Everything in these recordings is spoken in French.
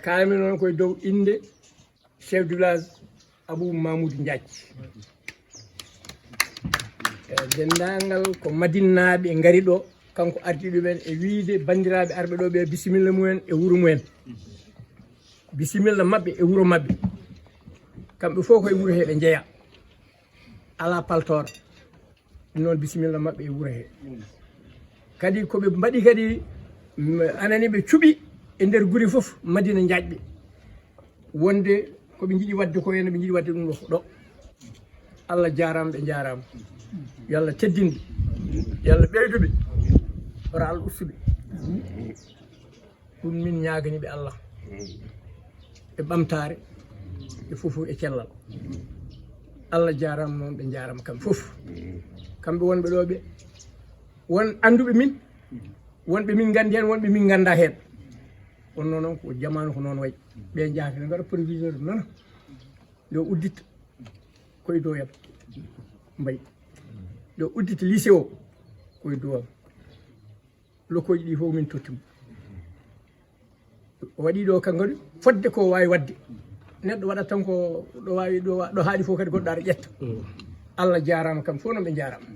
kalmi noon koye dow inde chef du village Abou Mamoudou Ndiathie dendagal ko madinnaɓe ngari ɗo kanko ardi ɗumen e wiide bandiraɓe arɓe ɗo ɓe bisimilla mumen e wuuro mumen bisimilla mabɓe e wuuro mabɓe kamɓe fof koye wuuro he ɓe jeeya ala paltor noon bisimilla mabɓe e wuuro he kadi koɓe mbaɗi kadi anani ɓe cuuɓi e nder guri fof madina jaajɓe wonde koɓe jiiɗi wadde ko henna ɓe jiiɗi wadde ɗum ɗo Allah jarama ɓe jarama yo Allah teddinɓe yo Allah ɓeyduɓe ora Allah ustuɓe ɗum min ñaganiɓe Allah e ɓamtare e fofo e cellal Allah jarama noon ɓe jarama kamɓe foof kamɓe wonɓe ɗo ɓe won anduɓe min wonɓe min gandi hen wonɓe min ganda hen wonno noon ko jamanu ko noon wayi ɓe jaaka ne mbaɗa proviseur noon yo uddita koye dow yam mbayi yo uddita lycée o koye dowam lokoji ɗi fof min tottimo o waɗi ɗo kam kadi fodde ko wawi wadde neɗɗo waɗat tan ko ɗo wawi ɗo haaɗi fof kadi goɗɗo ara ƴetta Allah jarama kam fof noon ɓe jarama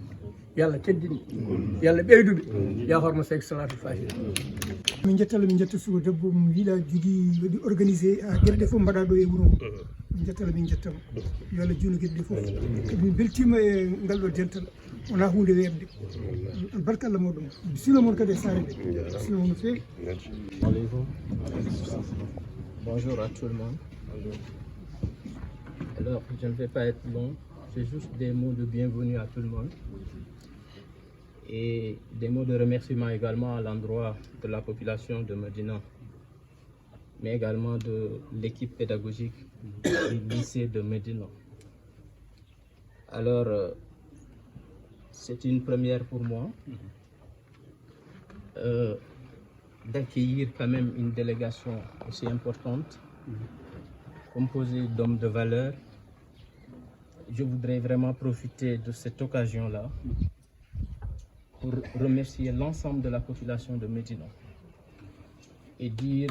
yo Allah teddini yo Allah ɓeyduɓe ya hormo seyk salatul fatiha min jettala min jetta suko debbo mi wiiɗa jogui waɗi organisé ha gueɗe ɗe fof mbaɗa ɗo e wuuro ngo min jettala min jettama yo Allah juutno gueɗe ɗe fof kadi min beltima e ngal ɗo dental wona hunde webde barka Allah moɗon bisilo moon kadi e saare nde bisilo moon no fewi. Bonjour à tout le monde. Alors, je ne vais pas être long, c'est juste des mots de bienvenue à tout le monde et des mots de remerciement également à l'endroit de la population de Médina, mais également de l'équipe pédagogique du lycée de Médina. Alors, c'est une première pour moi d'accueillir quand même une délégation aussi importante, composée d'hommes de valeur. Je voudrais vraiment profiter de cette occasion-là pour remercier l'ensemble de la population de Médina et dire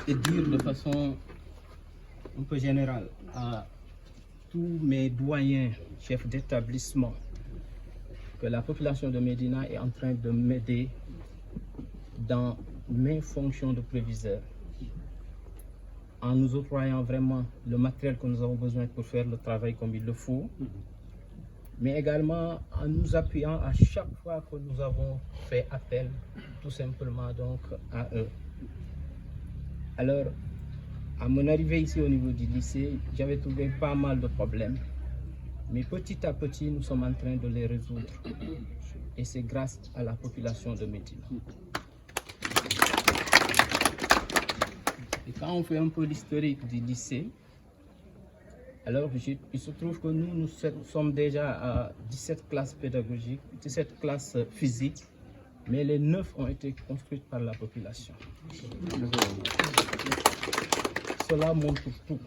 de façon un peu générale à tous mes doyens, chefs d'établissement, que la population de Médina est en train de m'aider dans mes fonctions de préviseur, en nous octroyant vraiment le matériel que nous avons besoin pour faire le travail comme il le faut, mais également en nous appuyant à chaque fois que nous avons fait appel tout simplement donc à eux. Alors, à mon arrivée ici au niveau du lycée, j'avais trouvé pas mal de problèmes, mais petit à petit, nous sommes en train de les résoudre. Et c'est grâce à la population de Médina. Et quand on fait un peu l'historique du lycée, alors il se trouve que nous sommes déjà à 17 classes pédagogiques, 17 classes physiques, mais les 9 ont été construites par la population. Cela montre tout.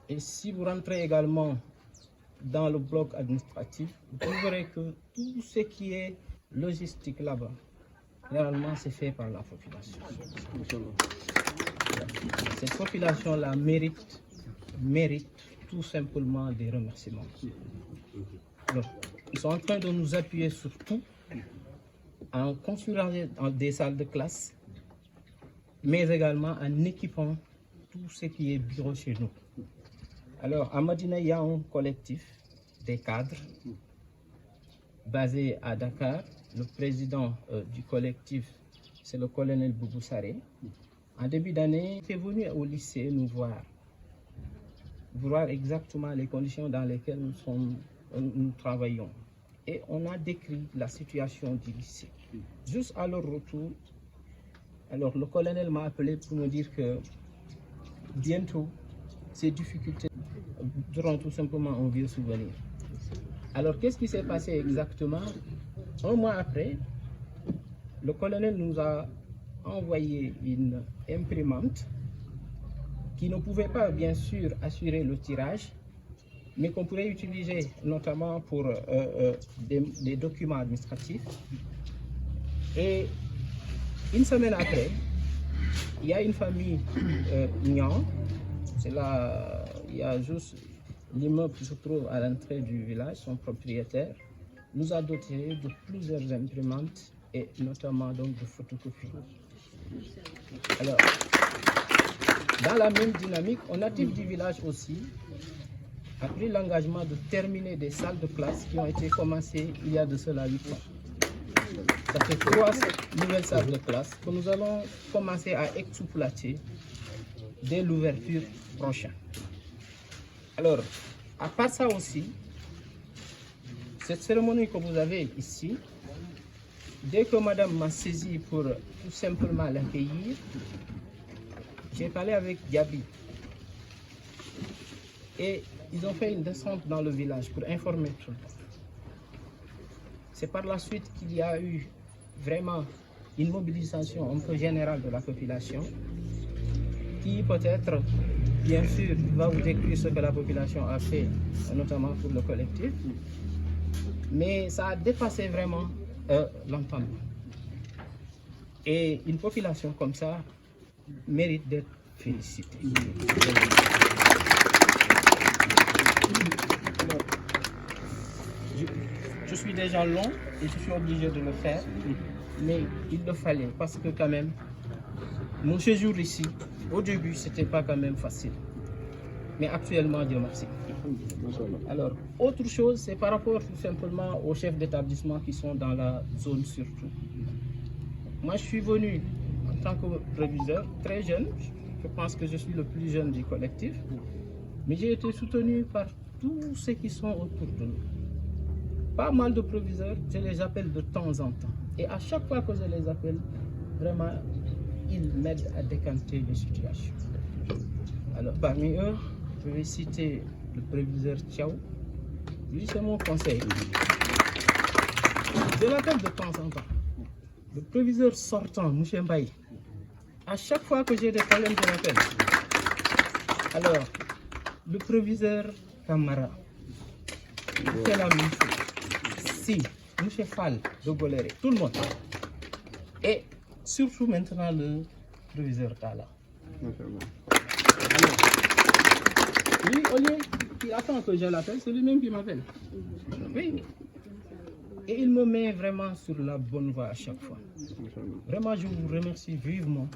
Et si vous rentrez également dans le bloc administratif, vous trouverez que tout ce qui est logistique là-bas, généralement c'est fait par la population. Cette population-là mérite tout simplement des remerciements. Alors, ils sont en train de nous appuyer sur tout, en construisant des salles de classe, mais également en équipant tout ce qui est bureau chez nous. Alors, à Médina, il y a un collectif des cadres basé à Dakar. Le président du collectif, c'est le colonel Boubou Saré. En début d'année, il est venu au lycée nous voir exactement les conditions dans lesquelles nous travaillons. Et on a décrit la situation du lycée. Juste à leur retour, alors le colonel m'a appelé pour me dire que bientôt, ces difficultés durant tout simplement un vieux souvenir. Alors, qu'est-ce qui s'est passé exactement? Un mois après, le colonel nous a envoyé une imprimante qui ne pouvait pas, bien sûr, assurer le tirage, mais qu'on pourrait utiliser notamment pour des documents administratifs. Et Une semaine après, il y a une famille Nian, c'est là, il y a juste l'immeuble qui se trouve à l'entrée du village, son propriétaire nous a doté de plusieurs imprimantes et notamment donc de photocopies. Alors, dans la même dynamique, on natif du village aussi a pris l'engagement de terminer des salles de classe qui ont été commencées il y a de cela 8 ans. Ça fait 3 nouvelles salles de classe que nous allons commencer à exploiter dès l'ouverture prochaine. Alors, à part ça aussi, cette cérémonie que vous avez ici, dès que madame m'a saisi pour tout simplement l'accueillir, j'ai parlé avec Gabi. Et ils ont fait une descente dans le village pour informer tout le monde. C'est par la suite qu'il y a eu vraiment une mobilisation un peu générale de la population qui peut-être, bien sûr, va vous décrire ce que la population a fait, notamment pour le collectif. Mais ça a dépassé vraiment l'entendement. Et une population comme ça mérite d'être félicitée. Je suis déjà long et je suis obligé de le faire, mais il le fallait parce que quand même, mon séjour ici, au début, c'était pas quand même facile. Mais actuellement, Dieu merci. Alors, autre chose, c'est par rapport tout simplement aux chefs d'établissement qui sont dans la zone surtout. Moi, je suis venu en tant que proviseur, très jeune. Je pense que je suis le plus jeune du collectif. Mais j'ai été soutenu par tous ceux qui sont autour de nous. Pas mal de proviseurs, je les appelle de temps en temps. Et à chaque fois que je les appelle, vraiment, ils m'aident à décanter les situations. Alors, parmi eux, je vais citer le proviseur Tchao. Lui, c'est mon conseil. Je l'appelle de temps en temps. Le proviseur sortant, M. Mbaye, à chaque fois que j'ai des problèmes, je l'appelle. Alors, le proviseur Camara, c'est la même chose. Si, M. Fall de Goléré, tout le monde. Et surtout maintenant le proviseur Tala. Lui, au lieu qu'il attend que je l'appelle, c'est lui-même qui m'appelle. Oui. Et il me met vraiment sur la bonne voie à chaque fois. Vraiment, je vous remercie vivement.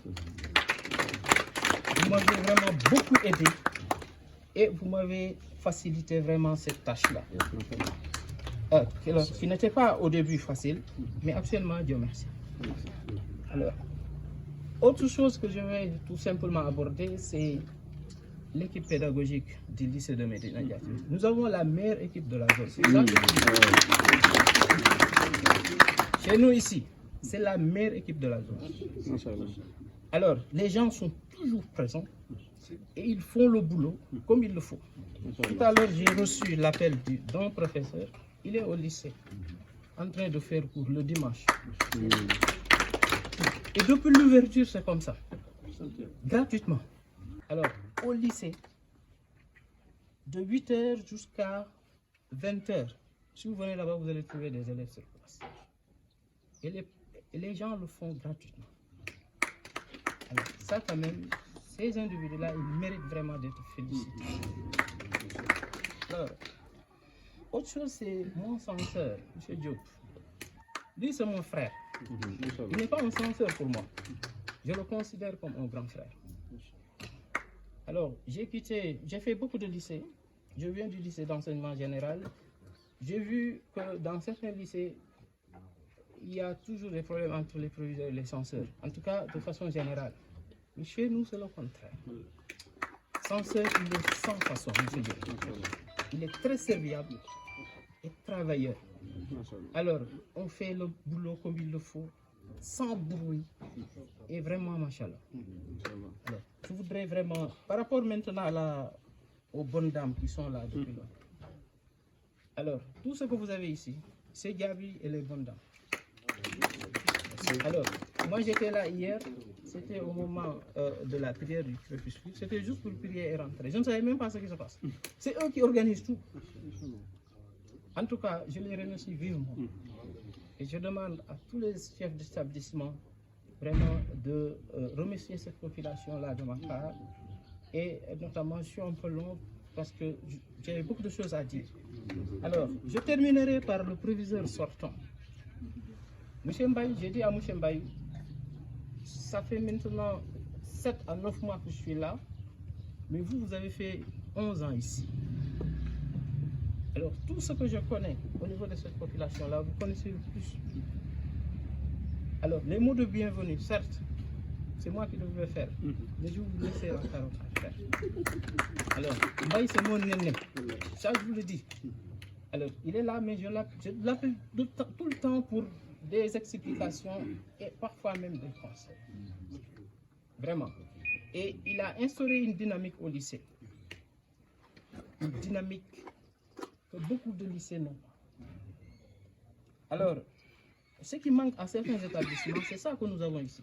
Vous m'avez vraiment beaucoup aidé et vous m'avez facilité vraiment cette tâche-là. Qui n'était pas au début facile, mais actuellement, Dieu merci. Alors, autre chose que je vais tout simplement aborder, c'est l'équipe pédagogique du lycée de Médina Ndiaye. Nous avons la meilleure équipe de la zone. Chez nous ici, c'est la meilleure équipe de la zone. Alors, les gens sont toujours présents et ils font le boulot comme il le faut. Tout à l'heure, j'ai reçu l'appel d'un professeur. Il est au lycée, en train de faire cours le dimanche. Et depuis l'ouverture, c'est comme ça. Gratuitement. Alors, au lycée, de 8h jusqu'à 20h, si vous venez là-bas, vous allez trouver des élèves sur place. Et les gens le font gratuitement. Alors, ça quand même, ces individus-là, ils méritent vraiment d'être félicités. Alors, autre chose, c'est mon censeur, M. Diop. Lui, c'est mon frère. Il n'est pas un censeur pour moi. Je le considère comme un grand frère. Alors, j'ai fait beaucoup de lycées. Je viens du lycée d'enseignement général. J'ai vu que dans certains lycées, il y a toujours des problèmes entre les proviseurs et les censeurs. En tout cas, de façon générale. Mais chez nous, c'est le contraire. Censeur, il est sans façon, M. Diop. Il est très serviable et travailleur. Alors, on fait le boulot comme il le faut, sans bruit, et vraiment, machallah. Alors, je voudrais vraiment, par rapport maintenant aux bonnes dames qui sont là depuis longtemps. Alors, tout ce que vous avez ici, c'est Gabi et les bonnes dames. Alors, moi j'étais là hier, c'était au moment de la prière du crépuscule, c'était juste pour prier et rentrer. Je ne savais même pas ce qui se passe. C'est eux qui organisent tout. En tout cas, je les remercie vivement. Et je demande à tous les chefs d'établissement vraiment de remercier cette population-là de ma part. Et notamment, je suis un peu long parce que j'ai beaucoup de choses à dire. Alors, je terminerai par le proviseur sortant. Monsieur Mbaye, j'ai dit à Monsieur Mbaye, ça fait maintenant 7 à 9 mois que je suis là, mais vous avez fait 11 ans ici. Alors, tout ce que je connais au niveau de cette population-là, vous connaissez le plus. Alors, les mots de bienvenue, certes, c'est moi qui devais faire, mais je vous laisser en faire. Alors, Mbaye, c'est mon aîné, ça je vous le dis. Alors, il est là, mais je l'appelle tout le temps pour des explications et parfois même des conseils. Vraiment. Et il a instauré une dynamique au lycée. Une dynamique que beaucoup de lycées n'ont pas. Alors, ce qui manque à certains établissements, c'est ça que nous avons ici.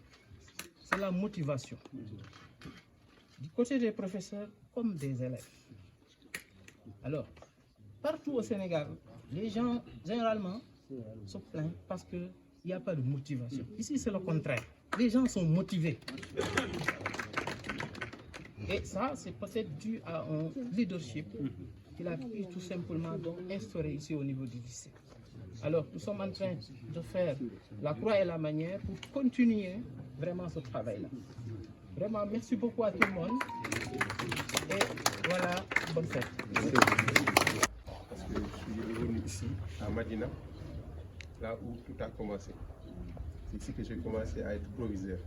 C'est la motivation. Du côté des professeurs comme des élèves. Alors, partout au Sénégal, les gens, généralement, se plaignent parce qu'il n'y a pas de motivation. Ici, c'est le contraire. Les gens sont motivés. Et ça, c'est peut-être dû à un leadership qu'il a pu tout simplement donc instaurer ici au niveau du lycée. Alors, nous sommes en train de faire la croix et la manière pour continuer vraiment ce travail-là. Vraiment, merci beaucoup à tout le monde. Et voilà, bonne fête. Parce que je suis revenu ici, à Madina, là où tout a commencé. C'est ici que j'ai commencé à être proviseur.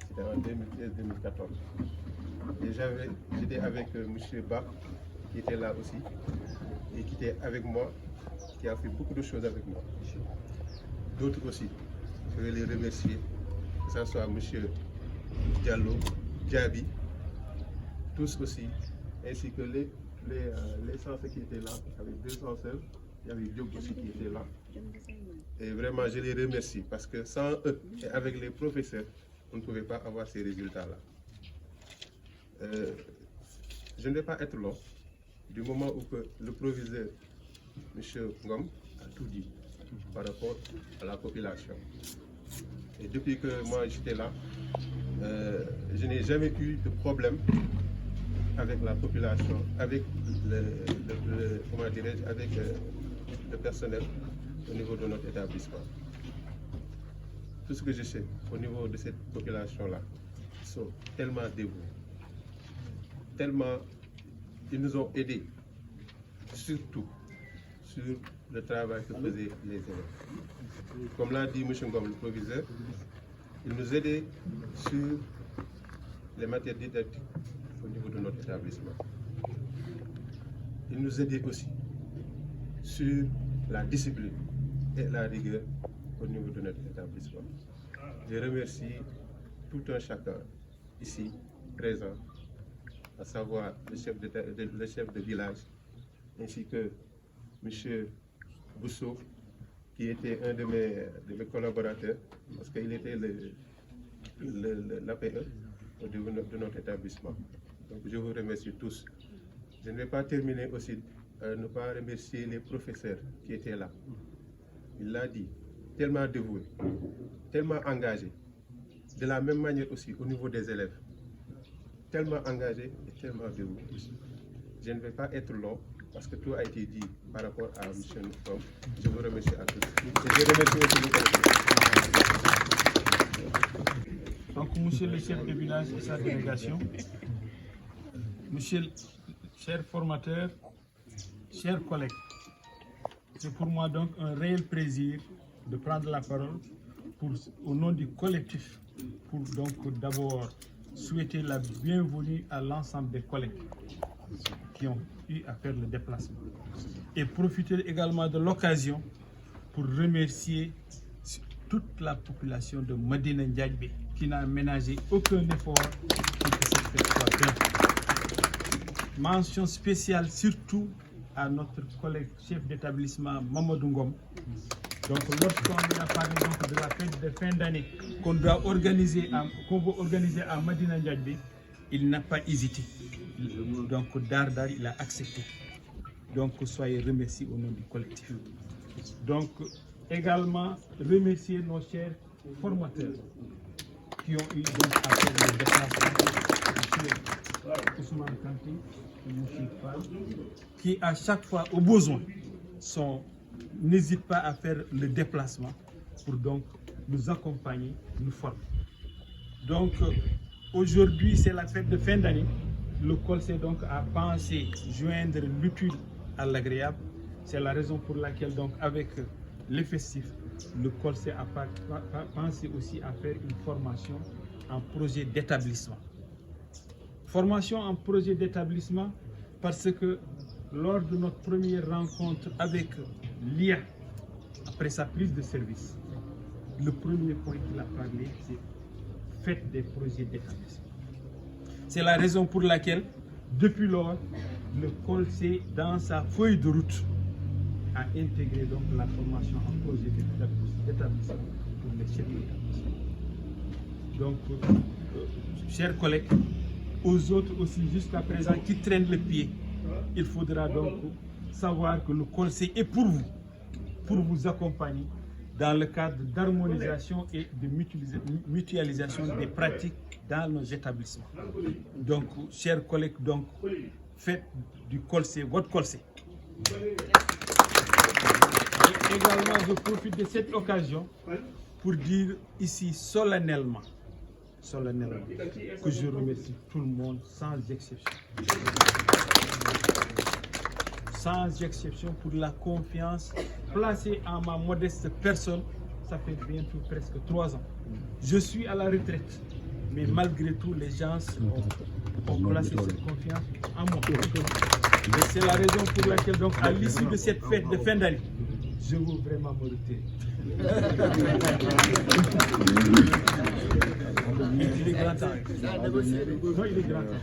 C'était en 2013-2014. Et j'étais avec M. Ba, qui était là aussi, et qui était avec moi, qui a fait beaucoup de choses avec moi. D'autres aussi, je vais les remercier, que ce soit M. Diallo, Diaby, tous aussi, ainsi que les censeurs qui étaient là, avec 2 censeurs, il y avait Diop aussi qui était là. Et vraiment, je les remercie parce que sans eux et avec les professeurs, on ne pouvait pas avoir ces résultats-là. Je ne vais pas être long, du moment où le proviseur, M. Ngom, a tout dit par rapport à la population. Et depuis que moi j'étais là, je n'ai jamais eu de problème avec la population, avec avec le personnel au niveau de notre établissement. Tout ce que je sais au niveau de cette population-là, ils sont tellement dévoués, tellement ils nous ont aidés, surtout sur le travail que faisaient les élèves. Comme l'a dit M. Ngom, le proviseur, il nous aidait sur les matières didactiques au niveau de notre établissement. Il nous aidait aussi sur la discipline et la rigueur au niveau de notre établissement. Je remercie tout un chacun ici présent, à savoir le chef de village, ainsi que M. Bousso, qui était un de mes collaborateurs, parce qu'il était l'APE de notre établissement. Donc je vous remercie tous. Je ne vais pas terminer aussi ne pas remercier les professeurs qui étaient là. Il l'a dit, tellement dévoués, tellement engagés. De la même manière aussi au niveau des élèves, tellement engagés et tellement dévoués. Je ne vais pas être long parce que tout a été dit par rapport à M. Nufom. Je vous remercie à tous. Et je remercie aussi le collègue. Donc, monsieur le chef de village et sa délégation, monsieur le cher formateur, chers collègues, c'est pour moi donc un réel plaisir de prendre la parole au nom du collectif pour donc d'abord souhaiter la bienvenue à l'ensemble des collègues qui ont eu à faire le déplacement et profiter également de l'occasion pour remercier toute la population de Madina Ndiadjbé qui n'a ménagé aucun effort pour que cette fête soit bien. Mention spéciale surtout à notre collègue chef d'établissement Mamadou Ngom. Donc lorsqu'on lui a parlé donc de la fête de fin d'année qu'on doit organiser à Madina Ndiadjbé, il n'a pas hésité. Donc Dar, il a accepté. Donc soyez remerciés au nom du collectif. Donc également remercier nos chers formateurs qui ont eu donc à faire le déplacement, M. Ousmane Kanté et M. Fall, qui à chaque fois au besoin n'hésitent pas à faire le déplacement pour donc nous accompagner, nous former. Donc aujourd'hui c'est la fête de fin d'année. Le COLSEE donc a pensé joindre l'utile à l'agréable. C'est la raison pour laquelle donc avec les festifs, le COLSEE a pensé aussi à faire une formation en projet d'établissement. Formation en projet d'établissement parce que lors de notre première rencontre avec l'IA, après sa prise de service, le premier point qu'il a parlé, c'est faites des projets d'établissement. C'est la raison pour laquelle, depuis lors, le COLSEE, dans sa feuille de route, a intégré donc la formation en projet d'établissement pour les chefs d'établissement. Donc, chers collègues, aux autres aussi jusqu'à présent qui traînent le pied, il faudra donc savoir que le COLSEE est pour vous accompagner dans le cadre d'harmonisation et de mutualisation des pratiques dans nos établissements. Donc, chers collègues, donc, faites du COLSEE votre COLSEE. Et également, je profite de cette occasion pour dire ici solennellement que je remercie tout le monde sans exception. Sans exception pour la confiance placée en ma modeste personne. Ça fait bientôt presque 3 ans. Je suis à la retraite, mais malgré tout, les gens ont placé cette confiance en moi. Et c'est la raison pour laquelle, donc, à l'issue de cette fête de fin d'année, je veux vraiment me retirer. Il est grand temps. Non, il est grand temps.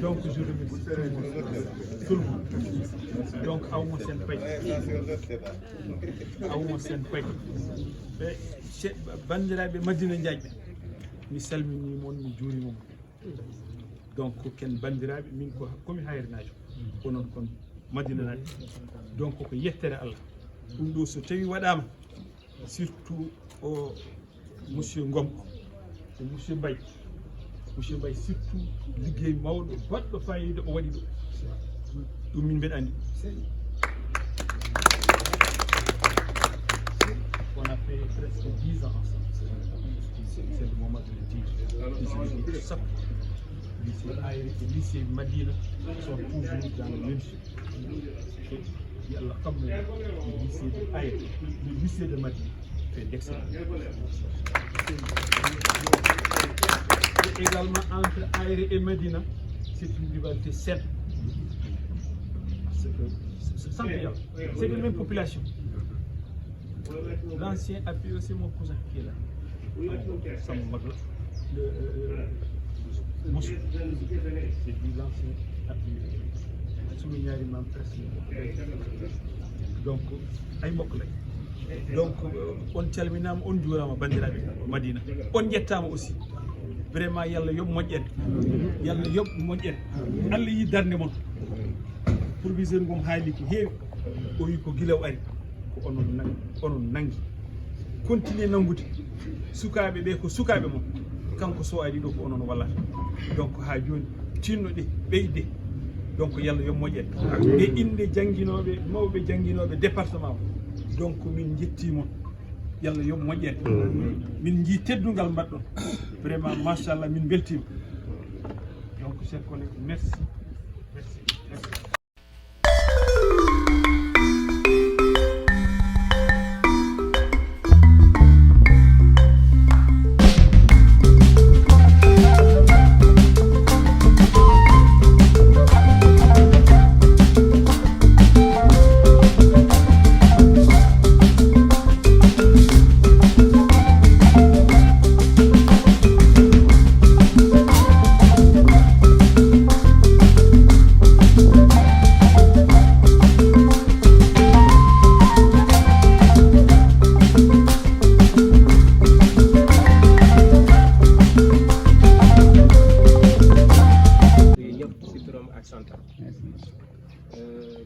Donc, je remercie tout le monde. Donc, à moi, c'est un pays. À moi, c'est un pays. Bandiraɓe Madina Ndiaye, mi salmini mon, mi juuri mon. Donc, ken bandiraɓe min ko komi hayrnajo onon kon Madina naaɓe. Donc, ko yettere Allah. Ɗum ɗo so tawi waɗama, surtout o monsieur Ngom et monsieur Mbaye surtout liggéey mawɗo baɗɗo fayida o waɗi ɗo ɗum min mbeɗa andi. On a fait presque 10 ans ensemble. C'est le moment de le dire. Ça, lycée Aéré et lycée Madina sont toujours dans le même chose. Et Allah, comme le lycée de Aéré, le lycée de Madina fait d'excellents. Et également entre Aéré et Madina, c'est une rivalité saine. Parce que c'est la même population. L'ancien appui, c'est mon cousin qui est là. Moussou. C'est lui l'ancien appui. Donc, ay mbokk lañ. Donc, on calminama, on juurama bandiraɓe Madina. On jettama aussi. Vraiment yalla yob moƴƴen. Yalla yob moƴƴen. Allah yi darde mon. Proviseur ngom haali ko heewi. O wi ko gilaw ari. Ko onon nangi. Continuer nangude. Sukaɓe ɓe ko sukaɓe mon. Kanko so ari ɗo ko onon wallata. Donc ha joni tinnoɗe ɓeyde. Donc yalla yo moƴƴen. E inde janguinoɓe mawɓe janguinoɓe département donc min jettimon yalla yo moƴƴen. Min jii teddugal mbaɗɗon vraiment machallah min beltima. Donc chers collègues, merci.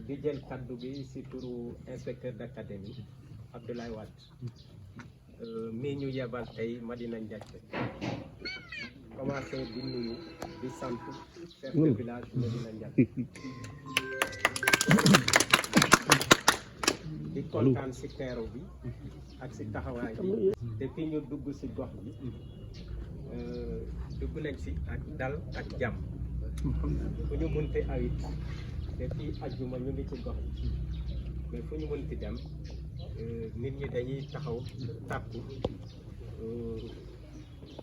di jël kaddu bi ci turu inspecteur d'académie Abdoulaye Wade mi ñu yebal tey Madina Ndiathie commencé di nuyu di sant chef de village Madina Ndiathie di kontaan si teeru bi ak si taxawaay bi depuis ñu dugg si gox bi dugg nañ si ak dal ak jàmm fu ñu mënti awit depuis ajjuma ñu ngi ci gox bi mais fu ñu mënti dem nit ñi dañuy taxaw tàkku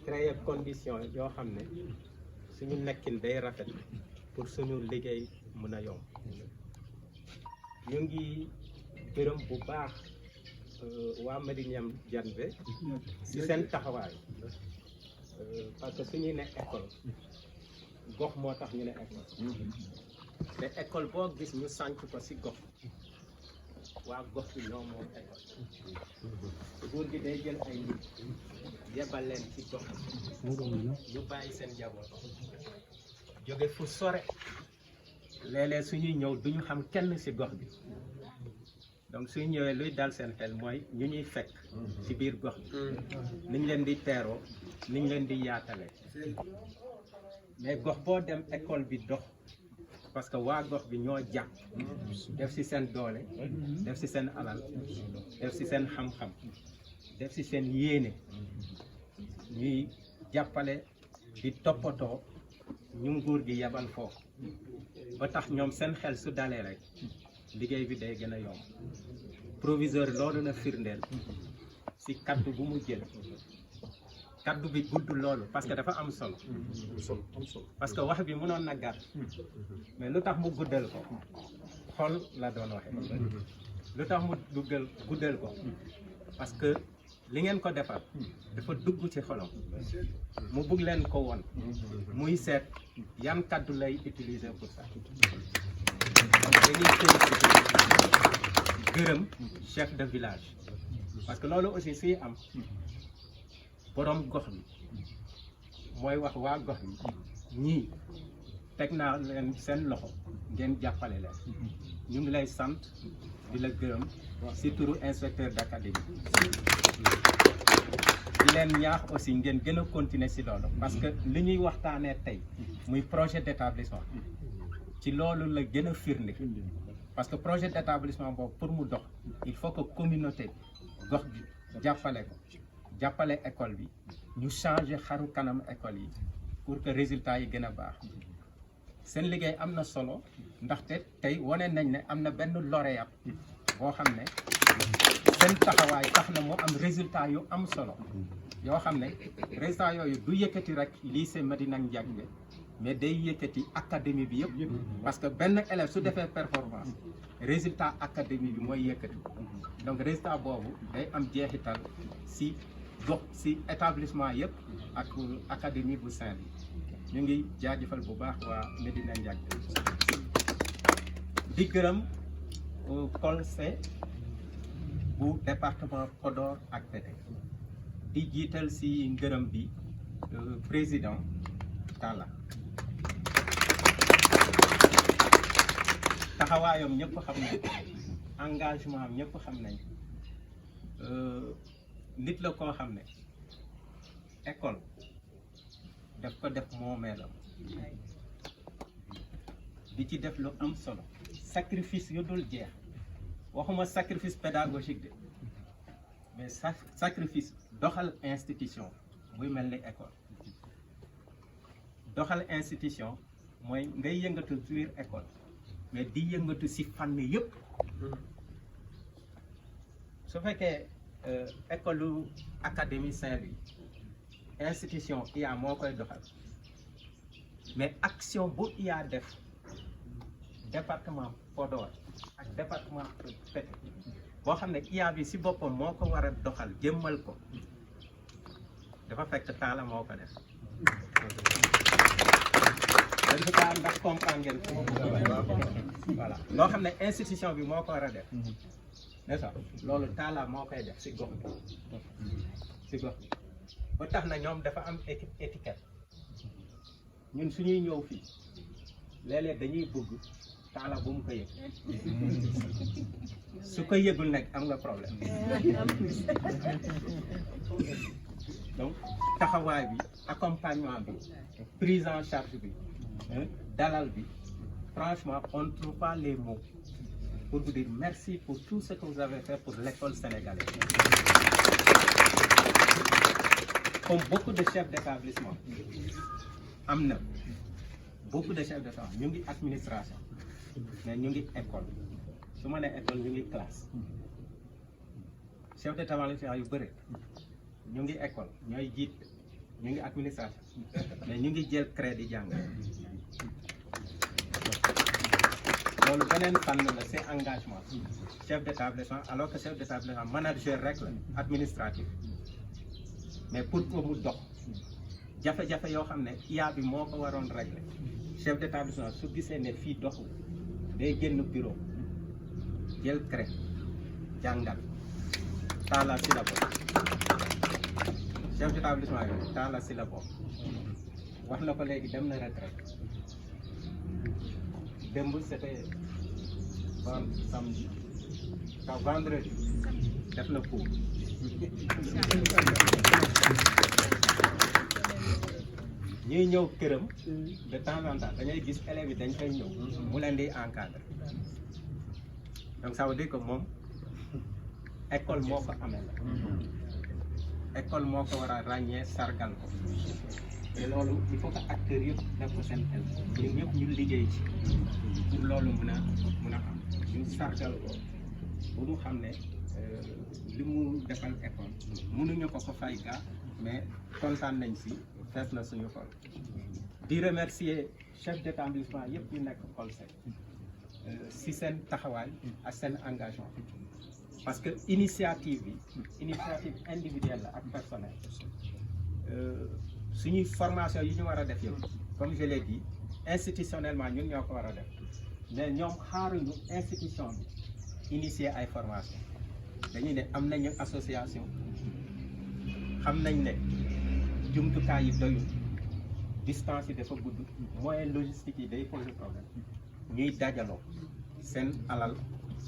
créer condition yoo xam ne suñu nekkin day rafet pour suñu liggéey mën a yomb ñu ngi gërëm bu baax waa Madina Ndiathie ci seen taxawaay parce que suñuy ne école gox moo tax ñu ne école te école boo gis ñu sànc ko ci gox waa gox bi ñoo moom école nguur gi day jël ay nit yebal leen ci gox ñu bàyyi seen njaboot jóge fu sore léeg-léeg suñuy ñëw duñu xam kenn ci gox bi donc suñu ñëwee luy dal seen xel mooy ñu ñuy fekk ci biir gox bi niñ leen di teeroo niñ leen di yaatale mais gox boo dem école bi dox parce que waa gox bi ñoo jàpp def ci seen doole def ci seen alal def ci seen xam-xam def ci seen yéene ñuy jàppale di toppatoo ñu nguur gi yebal foofu ba tax ñoom seen xel su dalee rek liggéey bi day gën a yomb proviseur loolu la firndeel ci kaddu bu mu jël kaddu bi gudd loolu parce que dafa am solo parce que wax bi mënoon na gàtt mais lu tax mu guddal ko xol la doon waxee lu tax mu guddal ko parce que li ngeen ko defal dafa dugg ci xolam mu bugg leen ko woon muy seet yan kaddu lay utiliser pour ça donc dañuy gërëm chef de village parce que loolu aussi suy am borom gox bi mooy wax waa gox bi ñii teg naa leen seen loxo ngeen jàppale leen ñu ngi lay sant di la gërëm ci turu inspecteur d'académie di leen ñaax aussi ngeen gën a continuer ci loolu parce que li ñuy waxtaanee tey muy projet d'établissement ci loolu la gën a firnde parce que projet d'établissement boobu pour mu dox il faut que communauté gox bi jàppale ko jàppale école bi ñu changer xaru kanam école yi pour que résultat yi gën a baax seen liggéey am na solo ndaxte tey wane nañ ne am na benn lauréat boo xam ne seen taxawaay tax na mu am résultat yu am solo yoo xam ne résultat yooyu du yëkkati rek lycée Madina Ndiathie mais day yëkkati académie bi yëpp parce que benn élève su defee performance résultat académie bi mooy yëkkati donc résultat boobu day am jeexital ci gox ci établissement yëpp ak académie bu Saint-Louis ñu ngi jaajëfal bu baax waa Madina Ndiathie di gërëm conseil bu département Podor ak Pété di jiital ci ngërëm bi président Talla taxawaayam ñëpp xam nañ engagement am ñëpp xam nañ nit la koo xam ne école daf ko def moomeelam di ci def lu am solo sacrifice yu dul jeex waxuma sacrifice pédagogique de mais sacrifice doxal institution buy mel ni école doxal institution mooy ngay yëngatu biir école mais di yëngatu ci fànn yëpp su fekkee école académie Saint-Louis institution IA moo koy doxal mais action bu IA def département Podor ak département Pété boo xam ne IA bi ci boppam moo ko war a doxal jëmmal ko dafa fekk Talla moo ko def en tout cas ndax comprendre ngeen voilà loo xam ne institution bi moo ko war a def n'est-ce pas loolu Talla moo koy def ci gox bi ci gox bi ba tax na ñoom dafa am étiquette ñun suñuy ñëw fii léeg-léeg dañuy bëgg Talla bu mu ko yëg su ko yëgul nag am nga problème donc taxawaay bi accompagnement bi prise en charge bi dalal bi franchement on ne trouve pas les mots pour vous dire merci pour tout ce que vous avez fait pour l'école sénégalaise. Comme beaucoup de chefs d'établissement am na beaucoup de chefs d'établissement ñu ngi administration mais ñu ngi école su ma nee école ñu ngi classe chef d'établissement yu bëri ñu ngi école ñooy jiit ñu ngi administration mais ñu ngi jël crédit jàng loolu beneen fànn la c'est engagement chef d'établissement alors que chef d'établissement manager rek la administratif mais pour que mu dox jafe-jafe yoo xam ne IA bi moo ko waroon régler chef d'établissement su gisee ne fii doxul day génn bureau jël crédit jàngal Talla si la bokk chef d'établissement yooyu Talla si la bokk wax na ko léegi dem na retraite démb c'était samedi ka vendredi def na cours ñuy ñëw këram de temps en temps dañuy gis élèves yi dañ koy ñëw mu leen di encadrer donc ça veut dire que moom école moo ko amee la école moo ko war a ràññee sargal ko te loolu il faut que acteurs yëpp def ko seen xel ñun ñëpp ñu liggéey ci pour loolu mun a am ñu sargal ko bu mu xam ne li mu defal école mënuñu ko fay gaa mais kontaan nañ si fees na suñu xol di remercier chef d'établissement yëpp yu nekk Colsec si seen taxawaay ak seen engagement parce que initiative individuelle la ak personnel suñuy formation yi ñu war a def yëpp comme je l'ai dit institutionnellement ñun ñoo ko war a def mais ñoom xaaruñu institution bi initier ay formation dañuy ne am nañu association xam nañ ne jumtukaay yi doyul distance yi dafa gudd moyen logistique yi day poser problème ñuy dajaloo seen alal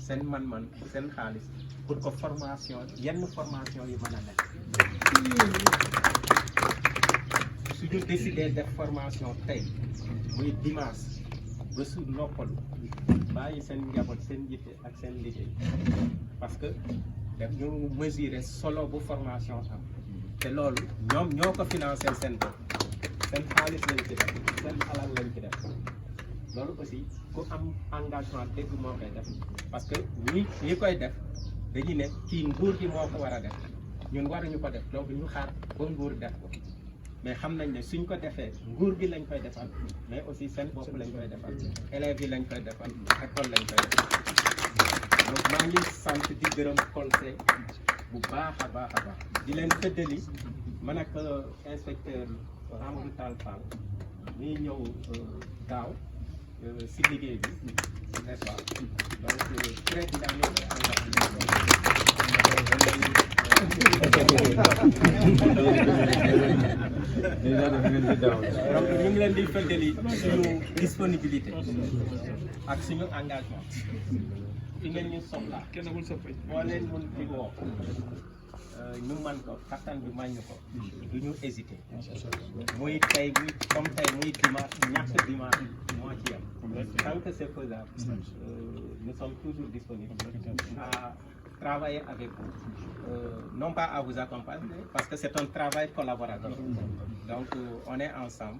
seen man-man seen xaalis pour que formation yenn formation yi mën a nekk suñu décidé def formation tey muy dimanche ba su noppalu bàyyi seen njaboot seen yitte ak seen liggéey parce que daf ñu mesurer solo bu formation am te loolu ñoom ñoo ko financé seen bopp seen xaalis lañ ci def seen alal lañ ci def loolu aussi ku am engagement dëgg moo koy def parce que ñi koy def dañuy ne kii nguur gi moo ko war a def ñun waruñu ko def donc ñu xaar ba nguur def ko mais xam nañ ne suñ ko defee nguur gi lañ koy defal mais aussi seen bopp lañ koy defal élèves yi lañ koy defal école lañ koy defal donc maa ngi sant di gërëm Colsec bu baax a baax a baax di leen fëddali man ak inspecteur Amadou Tall Fall ñuy ñëw daaw si liggéey bi n'est-ce pas donc très dynamique donc ñu ngi leen di fëddali suñu disponibilité ak suñu engagement fi ngeen ñu soxla boo leen mun di woo ñu man ko kattan bi mañ ñu ko du ñu hésiter muy tey muy comme tey muy dimanche ñàkk dimanche moo ci yem tant que c'est faisable nous sommes toujours disponibles à travailler avec vous non pas à vous accompagner parce que c'est un travail collaboratif donc on est ensemble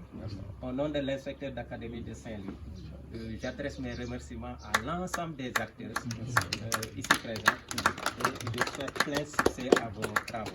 au nom de l'inspecteur d'académie de Saint-Louis. J'adresse mes remerciements à l'ensemble des acteurs ici présents et je souhaite plein succès à vos travaux.